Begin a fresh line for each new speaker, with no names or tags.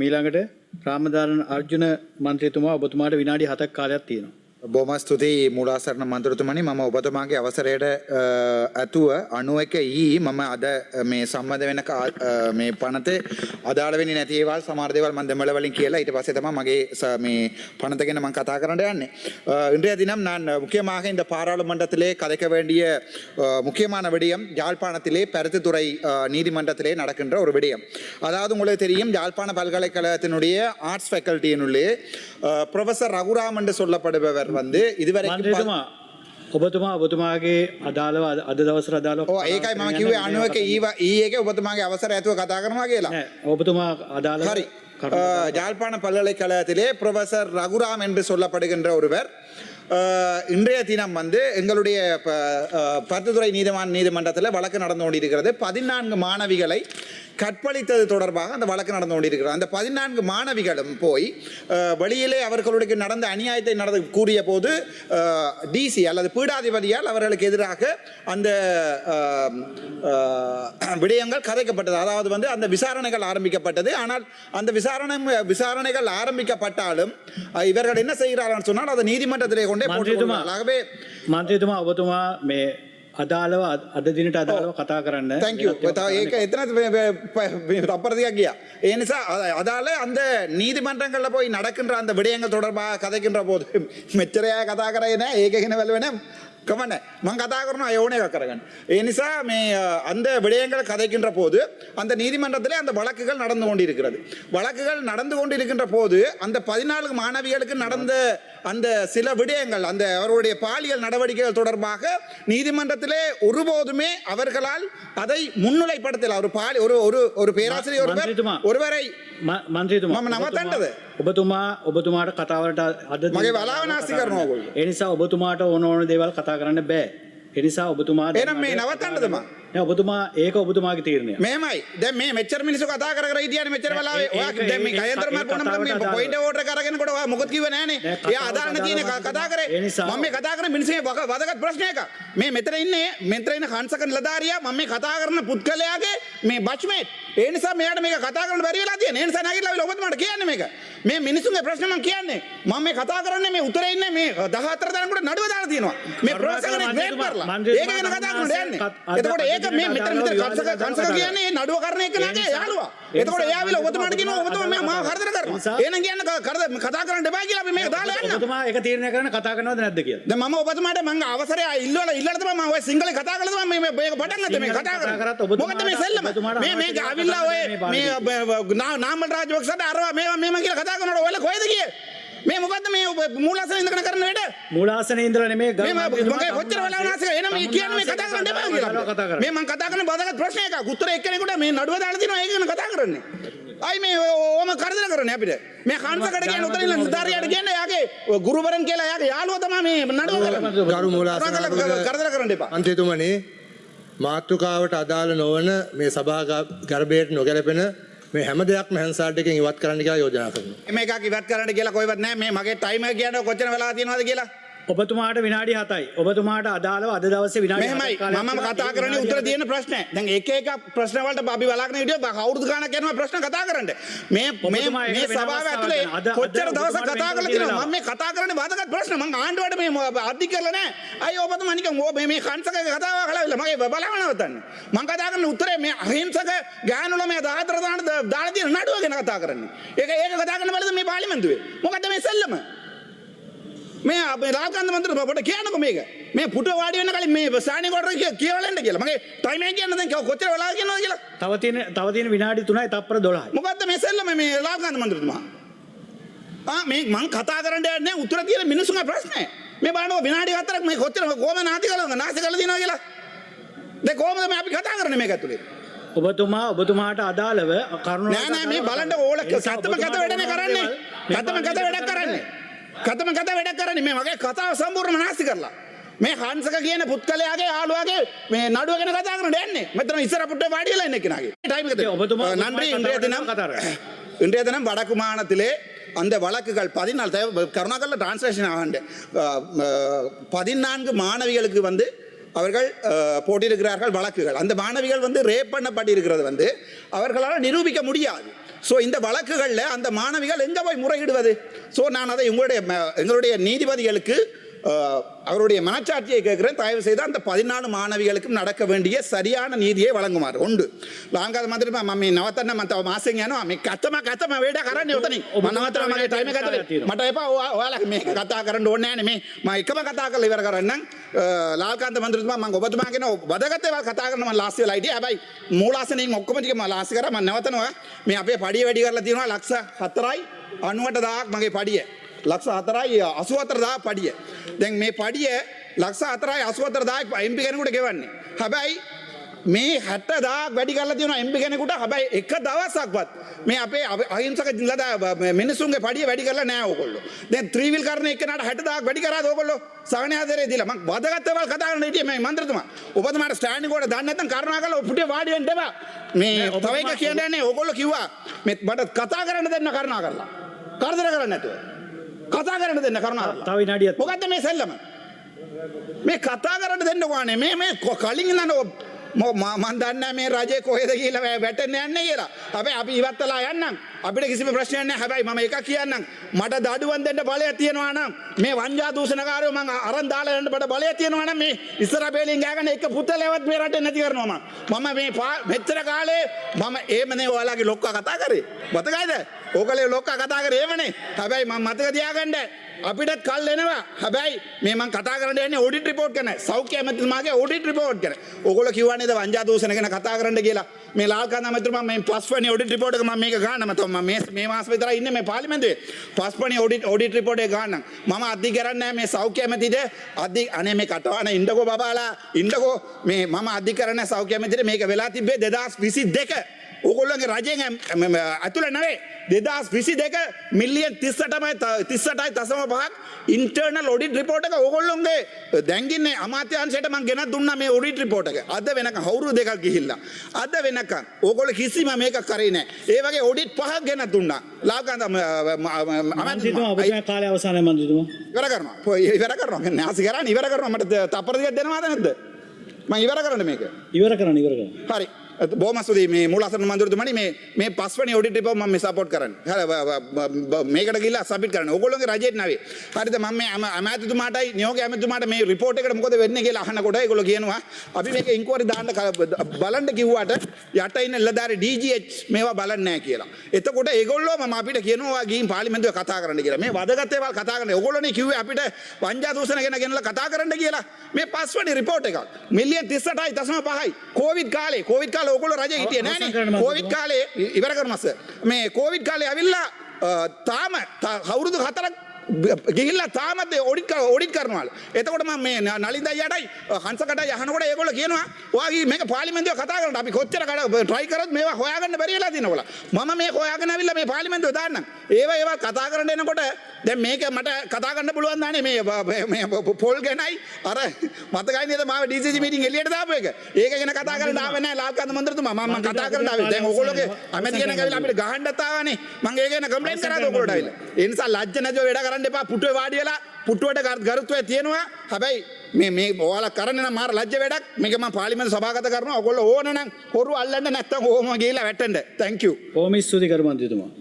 මීළඟට රාමදාරන් අර්ජුන මන්ත්‍රීතුමා ඔබතුමාට විනාඩි 7ක් කාලයක් තියෙනවා.
බොහොම ස්තුතියි මූලාසරණ මන්ත්‍රතුමනි මම ඔබතුමාගේ අවසරයට ඇතුව 91 මම අද මේ සම්බන්ධ වෙන මේ පනතේ අදාළ වෙන්නේ නැති ඒවල් සමහර දේවල් මම දෙමළ වලින් කියලා ඊට පස්සේ තමයි මගේ මේ பணத்தை ගැන මම කතා කරන්න යන්නේ. இன்றைய தினம் நான் முக்கியமாக இந்த பாராளுமன்றத்திலே கதைக்க வேண்டிய முக்கியமான விடயம் யாழ்ப்பாணத்திலே பருத்தித்துறை நீதிமன்றத்திலே நடக்கின்ற ஒரு விடயம். அதாவது உங்களுக்கு தெரியும் யாழ்ப்பாண பல்கலைக்கழகத்தினுடைய ஆர்ட்ஸ் ஃபேக்கல்ட்டியினுள்ளே ப்ரொஃபசர் ரகுராம் என்று சொல்லப்படுபவர் வந்து இதுவரைக்கும்
ඔබතුමාගේ අදාළව අද දවසට අදාළව
ඒකයි මම කිව්වේ 91 එකේ ඔබතුමාගේ අවසරය ඇතුව කතා කරනවා කියලා.
ඔබතුමා අදාළව
හරි. யாழ்ப்பாண பல்கலைக்கழகத்திலே ப்ரொஃபசர் ரகுராம் என்று சொல்லப்படுகின்ற ஒருவர் இன்றைய தினம் வந்து எங்களுடைய பருத்தித்துறை நீதிமன்றத்தில் வழக்கு நடந்து கொண்டிருக்கிறது. 14 மாணவிகளை கற்பழித்தது தொடர்பாக அந்த வழக்கு நடந்து கொண்டிருக்கிறது. அந்த 14 மாணவிகளும் போய் வெளியிலே அவர்களுக்கு நடந்த அநியாயத்தை கூறிய போது டிசி அல்லது பீடாதிபதியால் அவர்களுக்கு எதிராக அந்த விடயங்கள் கதைக்கப்பட்டது. அதாவது வந்து அந்த விசாரணைகள் ஆரம்பிக்கப்பட்டது. ஆனால் அந்த விசாரணைகள் ஆரம்பிக்கப்பட்டாலும் இவர்கள் என்ன செய்கிறார்கள் சொன்னால் அதை நீதிமன்றத்திலே கொண்டே போட்டுக்கொள்வார்கள். ஆகவே
මන්ත්‍රීතුමා ඔබතුමා මේ අදාළව අද දිනට අදාළව කතා කරන්න.
Thank you. ඒක එතන තප්පරතියක් ගියා. ඒ නිසා අදාළ அந்த நீதிமன்றங்கள்ல போய் நடக்கின்ற அந்த விடயங்கள் தொடர்பாக கதைக்கின்ற போது මෙච්චරයා කතා කරේ නෑ. ඒක ගැන වැළුවේ නෑ. கமண்ண மங்க கதா කරනවා யோனே கக்கறகன். ඒ නිසා මේ அந்த விடயங்கள் கதைக்கின்ற போது அந்த நீதிமன்றத்திலே அந்த வழக்குகள் நடந்து கொண்டிருக்கிறது. வழக்குகள் நடந்து கொண்டிருக்கின்ற போது அந்த 14 மாணவிகளுக்கு நடந்த அந்த சில விடயங்கள் அந்த அவருடைய பாலியல் நடவடிக்கைகள் தொடர்பாக நீதிமன்றத்திலே ஒருபோதுமே அவர்களால் அதை முன்னிலைப்படுத்தல. ஒரு பேராசிரியர் ஒருவரை
මන්ත්‍රීතුමා
මම නවත්තන්නද?
ඔබතුමාට කතාවලට අද
මගේ වලාව නාස්ති කරනවා ඔයගොල්ලෝ.
ඒ නිසා ඔබතුමාට ඕන දේවල් කතා කරන්න බෑ. ඒ නිසා ඔබතුමා
එහෙනම් මේ නවත්තන්නද මම?
නෑ ඔබතුමා ඒක ඔබතුමාගේ තීරණය.
මෙහෙමයි. දැන් මේ මෙච්චර මිනිස්සු කතා කර හිටියානේ මෙච්චර වෙලාවේ. ඔයා දැන් මේ කයන්තර මාර්ග මොන මේ පොයින්ට් ඕඩර් එක අරගෙනකොට ඔයා මොකද කිව්වේ නෑනේ. එයා අදාළ තියෙන කතා කරේ. මම මේ කතා කරන මිනිස්සේ වදගත් ප්‍රශ්න එකක්. මේ මෙතන ඉන්න හංසක නිලධාරියා මම මේ කතා කරන පුද්ගලයාගේ මේ බච්මේට්. ඒ නිසා මෙයාට මේක කතා කරන්න බැරි වෙලා තියෙනවා. ඒ නිසා නැගිටලා ඔබතුමාට කියන්නේ මේක. මේ මිනිස්සුන්ගේ ප්‍රශ්න මම කියන්නේ. මම මේ කතා කරන්නේ මේ උතරේ ඉන්නේ මේ 14 දෙනෙකුට නඩුව දාලා තියෙනවා. මේ ප්‍රොෆෙසර් කෙනෙක් ග්‍රේඩ් කරලා. ඒක ගැන කතා කරන්න යන්නේ. එතකොට ඒක මේ මෙතන කංශක කියන්නේ නඩුව කරන එක නගේ යාළුවා. එතකොට එයා විල ඔබතුමාට කියනවා ඔබතුමා මාව කරදර කරනවා. එහෙනම් කියන්නේ කතා කරන්න එපා කියලා අපි මේක දාලා යන්න.
ඔබතුමා ඒක තීරණය කරන්න කතා කරනවද නැද්ද කියලා.
දැන් මම ඔබතුමාට මම අවසරය ඉල්ලලා තමයි මම ඔය සිංහලෙන් කතා කරලා තමයි මේ මේක පටන් ගත්තේ මේ කතා කරන්නේ. මොකද මේ සෙල්ලම මේ ආවිල්ලා ඔය මේ නාමල් රාජපක්ෂට අරවා මේවා කියලා කතා කරනකොට ඔයාලා කොහෙද ගියේ? මේ මොකද්ද මේ මූලාසනේ ඉඳගෙන කරන වැඩ?
මූලාසනේ ඉඳලා නෙමෙයි
මගේ කොච්චර වෙලා නාසික එනම මේ කියන්නේ මේ කතා කරන්න එපා කියලා. මේ මම කතා කරන බදගත් ප්‍රශ්න එකක්. උත්තර එක්කෙනෙකුට මේ නඩුව දාලා තිනවා ඒක ගැන කතා කරන්නේ. අයි මේ ඕම කරදර කරන්නේ අපිට. මේ කංශකට කියන උතරින් නිලධාරියාට කියන්නේ යාගේ ගුරුවරන් කියලා යාගේ යාළුවා තමයි මේ නඩුව කරන්නේ.
ගරු මූලාසන
කරදර කරන්න එපා.
මන්ත්‍රීතුමනි මාතෘකාවට අදාළ නොවන මේ සභා ගර්භයට නොගැලපෙන මේ හැම දෙයක්ම හැන්සාල්ට් එකෙන් ඉවත් කරන්න කියලා යෝජනා කරනවා.
මේකක් ඉවත් කරන්න කියලා කොහෙවත් නැහැ. මේ මගේ ටයිමර් කියන්නේ කොච්චර වෙලා තියෙනවද කියලා.
ඔබතුමාට විනාඩි 7යි. ඔබතුමාට අදාළව අද දවසේ විනාඩි 7ක් කාලයක්.
මෙහෙමයි. මම කතා කරන්නේ උත්තර දෙන්න ප්‍රශ්න. දැන් එක ප්‍රශ්න වලට අපි බලාගෙන හිටියොත් අවුරුදු ගාණක් යනවා ප්‍රශ්න කතා කරන්න. මේ සභාව ඇතුලේ කොච්චර දවසක් කතා කරලා තියෙනවා. මම මේ කතා කරන්නේ වැදගත් ප්‍රශ්න. මම ආණ්ඩුවට මේ අධි කරලා නැහැ. අයි ඔබතුමා නිකන් මේ කංශක කතාව කළාවිලා මගේ බලාගෙන නවත්තන්න. මම කතා කරන්නේ උත්තරේ මේ අහිංසක ගෑනුල මේ 14 දාලා තියෙන නඩුව ගැන කතා කරන්නේ. ඒක කතා කරන්න බලද මේ පාර්ලිමේන්තුවේ. මොකද්ද මේ සෙල්ලම? මේ රාජකාන්ත මන්ත්‍රී ඔබට කියන්නකෝ මේක. මේ පුට වාඩි වෙන්න කලින් මේ ස්ටෑන්ඩින් ඕඩර් කියවලන්න කියලා. මගේ ටයිම් එක කියන්න දැන් කොච්චර වෙලා කියනවද කියලා.
තව තියෙන විනාඩි 3යි තප්පර 12යි.
මොකද්ද මේ සෙල්ලම මේ රාජකාන්ත මන්ත්‍රීතුමා? මේ මං කතා කරන්න යන්නේ උත්තර තියෙන මිනිස්සුන්ගේ ප්‍රශ්නේ. මේ බලන්න විනාඩි 4ක් මේ කොච්චර කොහොම නාති කරලා තියෙනවා කියලා. දැන් කොහොමද මේ අපි කතා කරන්නේ මේක ඇතුලේ?
ඔබතුමාට අදාළව කරුණු
නෑ මේ බලන්න ඕල කතම කත වැඩනේ කරන්නේ. කතම කත වැඩක් කරන්නේ. කතම කත වැඩක් කරන්නේ මේ මගේ කතාව සම්පූර්ණම නාස්ති කරලා. මේ හංසක කියන පුත්කලයාගේ යාළුවාගේ මේ නඩුව ගැන කතා කරන්න යන්නේ. මෙතන ඉස්සර පුට්ටේ වාඩි වෙලා ඉන්න කෙනාගේ. ටයිම් එකද? நன்றி. இன்றைய தினம் வடக்கு மாநிலத்திலே அந்த வழக்குகள் 14 கருணாகரில் டிரான்ஸ்லேஷன் ஆகண்டு 14 மாணவிகளுக்கு வந்து அவர்கள் போட்டியிருக்கிறார்கள் வழக்குகள். அந்த மாணவிகள் வந்து ரேப் பண்ணப்பட்டிருக்கிறது வந்து அவர்களால் நிரூபிக்க முடியாது. ஸோ இந்த வழக்குகளில் அந்த மாணவிகள் எங்கே போய் முறையிடுவது? ஸோ நான் அதை எங்களுடைய நீதிபதிகளுக்கு அவருடைய மனச்சாட்சியை கேட்கிறேன். தயவு செய்து அந்த 14 மாணவிகளுக்கும் நடக்க வேண்டிய சரியான நீதியை வழங்குமாறு. ஒன்று ලාංකාද මන්ත්‍රී මම නවත්තන්න මම තව මාසෙන් යනවා. මේ කතම වැඩ කරන්නේ උතනින්. මම නවත්තලා මගේ ටයිම් එක ගතලේ. මට එපා ඔයාලා මේක කතා කරන්න ඕනේ නැහැ නේ. මම එකම කතා කරලා ඉවර කරන්නම්. ලාල්කාන්ත මන්ත්‍රීතුමා මම ඔබතුමා කියන වදගත් ඒවා කතා කරන්න මම ලාස්ට් වෙලා හිටියේ. හැබැයි මූලාසනෙන් ඔක්කොම ටික මම ලාස්ට් කරා. මම නවතනවා. මේ අපේ පඩිය වැඩි කරලා තියෙනවා ලක්ෂ 4යි 98,000ක් මගේ පඩිය. ලක්ෂ 4යි 84,000 පඩිය. දැන් මේ පඩිය ලක්ෂ 4යි 84,000ක් MP කෙනෙකුට ගෙවන්නේ. හැබැයි මේ 60,000ක් වැඩි කරලා තියෙනවා MP කෙනෙකුට. හැබැයි එක දවසක්වත් මේ අපේ අහිංසක මිනිසුන්ගේ පඩිය වැඩි කරලා නැහැ ඕගොල්ලෝ. දැන් ත්‍රිවිල් කරන එක්කනට 60,000ක් වැඩි කරාද ඕගොල්ලෝ? සවනේ ආදරේ දීලා මම වදගත් ඒවා කතා කරන්න හිටියේ මේ මන්ත්‍රතුමා. ඔබතුමාට ස්ටෑන්ඩින් කොට දාන්න නැත්නම් කරුණාකරලා පුටිය වාඩි වෙන්න එපා. මේ තව එක කියන්නේ ඕගොල්ලෝ කිව්වා මේ මට කතා කරන්න දෙන්න කරුණාකරලා. කරදර කරන්නේ නැතුව. කතා කරන්න දෙන්න කරුණාකරලා.
තව විනාඩියක්.
මොකද්ද මේ සෙල්ලම? මේ කතා කරන්න දෙන්න ඕනේ. මේ කලින් ඉඳන් මම දන්නේ මේ රජේ කොහෙද කියලා වැටෙන්න යන්නේ කියලා. හැබැයි අපි ඉවත් වෙලා යන්නම්. අපිට කිසිම ප්‍රශ්නයක් නැහැ. හැබැයි මම එකක් කියන්නම්. මට දඩුවම් දෙන්න බලය තියෙනවා නම් මේ වංජා දූෂණකාරයෝ මං අරන් දාලා යන්න බඩ බලය තියෙනවා නම් මේ ඉස්සර බේලින් ගෑගෙන එක පුතලෙවත් මේ රටේ නැති කරනවා මම මේ මෙච්චර කාලේ මම එහෙමනේ ඔයාලගේ ලොක්කා කතා කරේ. මතකයිද? ඕකලේ ලොක්කා කතා කරේ එහෙමනේ. හැබැයි මම මතක තියාගන්න අපිටත් කල් එනවා. හැබැයි මේ මං කතා කරන්න යන්නේ ඔඩිට් රිපෝට් කරන සෞඛ්‍ය ඇමතිතුමාගේ ඔඩිට් රිපෝට් කරන. ඕගොල්ලෝ කිව්වා නේද වංජා දූෂණ ගැන කතා කරන්න කියලා. මේ ලාල්කාන්ත ඇමතිතුමා මේ පස්වෙනි ඔඩිට් රිපෝට් එක මම මේක ගන්නවා. මම මේ මාස විතරයි ඉන්නේ මේ පාර්ලිමේන්තුවේ. පස්වෙනි ඔඩිට් රිපෝට් එක ගන්නම්. මම අධි කරන්නේ මේ සෞඛ්‍ය ඇමතිට අනේ මේ කටවන ඉන්නකෝ බබාලා ඉන්නකෝ මේ මම අධි කරන්නේ සෞඛ්‍ය ඇමතිට මේක වෙලා තිබ්බේ 2022. ඕගොල්ලෝගේ රජයෙන් ඇතුළේ නෙවෙයි 2022 මිලියන් 38.5ක් ඉන්ටර්නල් ඔඩිට් රිපෝට් එක ඕගොල්ලෝගේ දැන් ඉන්නේ අමාත්‍යාංශයට මම ගෙනත් දුන්නා මේ ඔඩිට් රිපෝට් එක. අද වෙනකන් අවුරුදු දෙකක් ගිහිල්ලා. අද වෙනකන් ඕගොල්ලෝ කිසිම මේක කරේ නැහැ. ඒ වගේ ඔඩිට් 5ක් ගෙනත් දුන්නා. ලාල්කාන්ත
මන්ත්‍රීතුමා ඔබගේ කාලය අවසානයේ මන්ත්‍රීතුමා.
ඉවර කරනවා. නාසි කරන්නේ ඉවර කරනවා. මට තප්පර දෙකක් දෙනවද නැද්ද? මම ඉවර කරන්න මේක.
ඉවර කරන්න.
හරි. බොහොම ස්තුතියි මේ මූලාසන මන්ත්‍රීතුමනි මේ පස්වෙනි ඔඩිට් රිපෝට් මම මේ සපෝට් කරන්නේ. මේකට ගිහිල්ලා සබ්මිට් කරන්න. ඕගොල්ලෝගේ රජෙත් නැවේ. හරිද? මම මේ අමාත්‍යතුමාටයි නියෝග ඇමතිතුමාට මේ රිපෝට් එකට මොකද වෙන්නේ කියලා අහනකොට ඒගොල්ලෝ කියනවා අපි මේක ඉන්ක්වයරි දාන්න බලන්න කිව්වට යට ඉන්න නිලධාරි DGH මේවා බලන්නේ නැහැ කියලා. එතකොට ඒගොල්ලෝ මම අපිට කියනවා ගිහින් පාර්ලිමේන්තුවේ කතා කරන්න කියලා. මේ වදගත් ඒවා කතා කරන්න. ඕගොල්ලෝනේ කිව්වේ අපිට වංජා දූෂණ ගැන ගෙනලා කතා කරන්න කියලා. මේ පස්වෙනි රිපෝට් එකක් මිලියන් 38.5යි. කොවිඩ් කාලේ ඕගොල්ලෝ රජේ හිටියේ නෑනේ. කොවිඩ් කාලේ ඉවර කරනවා සර්. මේ කොවිඩ් කාලේ ඇවිල්ලා තාම අවුරුදු 4ක් ගිහිල්ලා තාමත් ඔඩිට් කරනවාලු. එතකොට මම මේ නලින් දයියටයි හංසකටයි අහනකොට ඒගොල්ලෝ කියනවා ඔයාගේ මේක පාර්ලිමේන්තුවේ කතා කරන්න අපි කොච්චර try කරත් මේවා හොයාගන්න බැරි වෙලා තියෙනවා. මම මේ හොයාගෙන ආවිල්ලා මේ පාර්ලිමේන්තුවේ දාන්නම්. ඒවා කතා කරන්න එනකොට දැන් මේක මට කතා කරන්න පුළුවන් දානේ මේ පොල් ගැනයි අර මතකයි නේද මාව DCC මීටින් එළියට දාපු එක. ඒක ගැන කතා කරන්න ආවේ නැහැ ලාල්කාන්ත මන්ත්‍රීතුමා. මම කතා කරන්න ආවේ. දැන් ඕගොල්ලෝගේ ඇමති කෙනෙක් ඇවිල්ලා අපිට ගහන්නත් ආවනේ. මම ඒක ගැන කම්ප්ලේන්ට් කරාද ඕගොල්ලෝට ඇවිල්ලා. ඒ නිසා ලැජ්ජ නැතුව වැඩ කරන්න එපා. පුටුවේ වාඩි වෙලා පුටුවට ගරුත්වය තියෙනවා. හැබැයි මේ ඔයාලා කරන්නේ නම් මාර ලැජ්ජ වැඩක්. මේක මම පාර්ලිමේන්තු සභාගත කරනවා. ඔයගොල්ලෝ ඕන නම් හොරු අල්ලන්න නැත්තම් ඕම ගිහිල්ලා වැටෙන්න. thank you.
ඕම ස්තුති කරු මන්ත්‍රීතුමා.